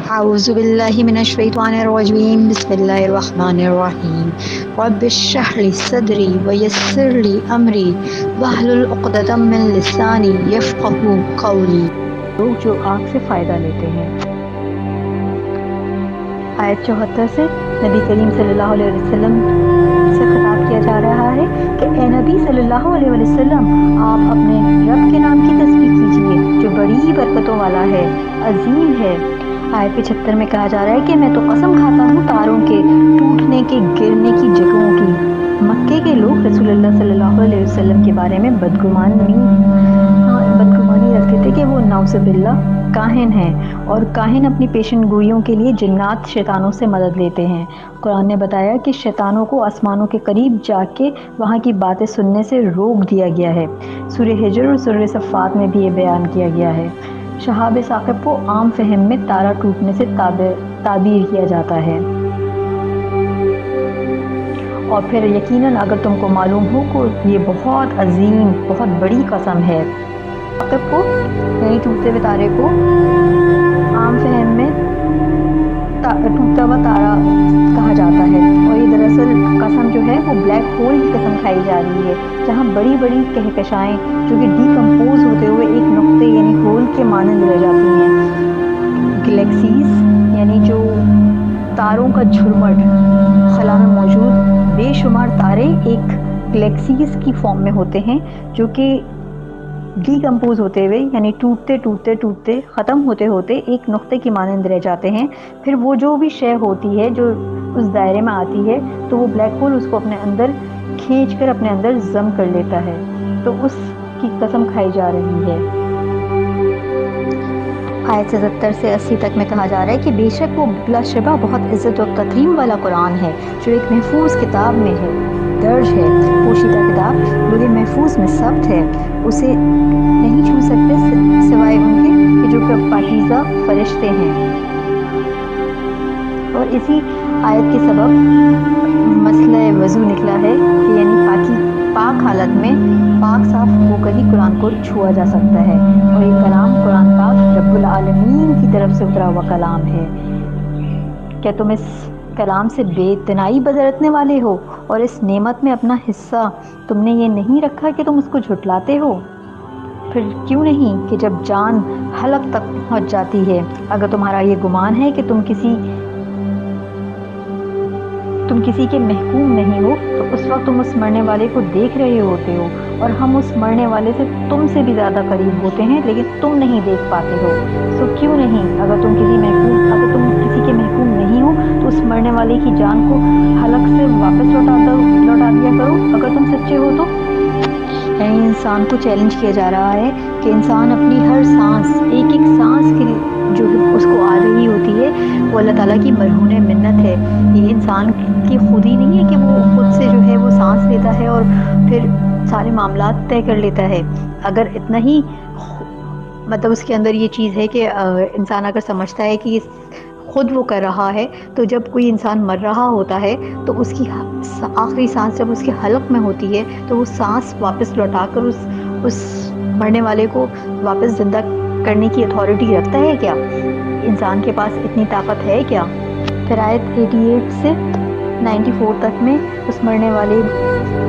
أعوذ بالله من الشيطان الرجيم بسم الله الرحمن الرحيم رب اشرح لي صدري ويسر لي أمري واحلل عقدة من لساني يفقهوا قولي. لوگ جو آگ سے فائدہ لیتے ہیں۔ آیت 74 سے نبی کریم صلی اللہ علیہ وسلم سے خطاب کیا جا رہا ہے کہ اے نبی صلی اللہ علیہ وسلم، آپ اپنے رب کے نام کی تسبیح کیجیے جو بڑی برکتوں والا ہے، عظیم ہے۔ آیت 75 میں کہا جا رہا ہے کہ میں تو قسم کھاتا ہوں تاروں کے ٹوٹنے کے، گرنے کی جگہوں کی۔ مکے کے لوگ رسول اللہ صلی اللہ علیہ وسلم کے بارے میں بدگمانی رکھتے تھے کہ وہ نعوذ باللہ کاہن ہیں، اور کاہن اپنی پیشن گوئیوں کے لیے جنات شیطانوں سے مدد لیتے ہیں۔ قرآن نے بتایا کہ شیطانوں کو آسمانوں کے قریب جا کے وہاں کی باتیں سننے سے روک دیا گیا ہے۔ سورہ ہجر اور سورہ صفات میں بھی یہ بیان کیا گیا ہے۔ شہاب ثاقب کو عام فہم میں تارا ٹوٹنے سے تعبیر کیا جاتا ہے، اور پھر یقیناً اگر تم کو معلوم ہو کہ یہ بہت عظیم، بہت بڑی قسم ہے۔ ثاقب کو یعنی ٹوٹتے ہوئے تارے کو عام فہم میں ٹوٹتا ہوا تارا کہا جاتا ہے، اور یہ دراصل قسم جو ہے وہ بلیک ہول کی قسم کھائی جا رہی ہے، جہاں بڑی بڑی کہکشائیں جو کہ ڈیکمپوز ہوتے ہوئے ایک نقطے یعنی ہول کے مانند رہ جاتی ہیں۔ گلیکسیز یعنی جو تاروں کا جھرمٹ، خلا میں موجود بے شمار تارے ایک گلیکسیز کی فارم میں ہوتے ہیں، جو کہ ڈیکمپوز ہوتے ہوئے یعنی ٹوٹتے ختم ہوتے ہوتے ایک نقطے کی مانند رہ جاتے ہیں۔ پھر وہ جو بھی شے ہوتی ہے جو اس دائرے میں آتی ہے تو وہ بلیک ہول اس کو اپنے اندر کھینچ کر اپنے اندر ضم کر لیتا ہے، تو اس کی قسم کھائی جا رہی ہے۔ آیت 77 سے 80 تک میں کہا جا رہا ہے کہ بے شک وہ بلا شبہ بہت عزت و تکریم والا قرآن ہے جو ایک محفوظ کتاب میں ہے، درج ہے، پوشیدہ کتاب لوح محفوظ میں ثبت ہے، اسے نہیں چھو سکتے سوائے ان کے کہ جو کہ پاکیزہ فرشتے ہیں۔ اور اسی آیت کے سبب مسئلہ وضو نکلا ہے کہ یعنی پاک حالت میں پاک صاف ہو کر ہی قرآن کو چھوا جا سکتا ہے، اور یہ کلام قرآن پاک رب العالمین کی طرف سے اترا ہوا کلام ہے۔ کیا تم اس کلام سے بے اتنائی برتنے والے ہو، اور اس نعمت میں اپنا حصہ تم نے یہ نہیں رکھا کہ تم اس کو جھٹلاتے ہو؟ پھر کیوں نہیں کہ جب جان حلق تک پہنچ جاتی ہے، اگر تمہارا یہ گمان ہے کہ تم کسی کے محکوم نہیں ہو تو اس وقت تم اس مرنے والے کو دیکھ رہے ہوتے ہو، اور ہم اس مرنے والے سے تم سے بھی زیادہ قریب ہوتے ہیں لیکن تم نہیں دیکھ پاتے ہو۔ سو کیوں نہیں اگر تم کسی کے محکوم نہیں ہو تو اس مرنے والے کی جان کو حلق سے واپس لوٹا دیا کرو اگر تم سچے ہو تو۔ یعنی انسان کو چیلنج کیا جا رہا ہے کہ انسان اپنی ہر سانس، ایک ایک سانس کی جو اس کو آ رہی ہوتی ہے وہ اللہ تعالیٰ کی مرہون منت ہے۔ یہ انسان کی خود ہی نہیں ہے کہ وہ خود سے جو ہے وہ سانس لیتا ہے اور پھر سارے معاملات طے کر لیتا ہے۔ اگر اتنا ہی مطلب اس کے اندر یہ چیز ہے کہ انسان اگر سمجھتا ہے کہ خود وہ کر رہا ہے، تو جب کوئی انسان مر رہا ہوتا ہے تو اس کی آخری سانس جب اس کے حلق میں ہوتی ہے تو وہ سانس واپس لوٹا کر اس مرنے والے کو واپس زندہ کرنے کی اتھارٹی رکھتا ہے کیا؟ انسان کے پاس اتنی طاقت ہے کیا؟ پھر آیت 88 سے 94 تک میں اس مرنے والے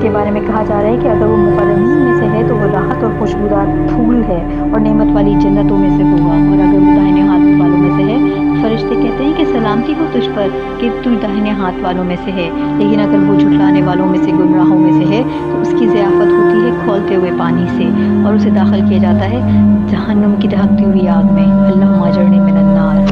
کے بارے میں کہا جا رہا ہے کہ اگر وہ مقربین میں سے ہے تو وہ راحت اور خوشبودار پھول ہے اور نعمت والی جنتوں میں سے ہوگا، اور اگر وہ داہنے ہاتھ والوں میں سے ہے فرشتے کہتے ہیں کہ سلامتی ہو تجھ پر کہ تو داہنے ہاتھ والوں میں سے ہے، لیکن اگر وہ جھٹلانے والوں میں سے، گمراہوں میں سے ہے تو اس کی ضیافت ہوتی ہے کھولتے ہوئے پانی سے، اور اسے داخل کیا جاتا ہے جہنم کی دھکتی ہوئی آگ میں۔ اللہم اجرنی من النار۔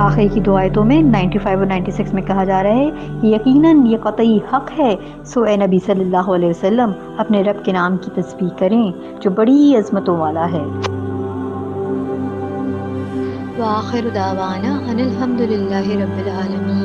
آخر کی دو آیتوں میں 95 اور 96 میں کہا جا رہا ہے یقیناً یہ قطعی حق ہے، سو اے نبی صلی اللہ علیہ وسلم اپنے رب کے نام کی تسبیح کریں جو بڑی عظمتوں والا ہے۔ وآخر دعوانا ان الحمد للہ رب العالمین۔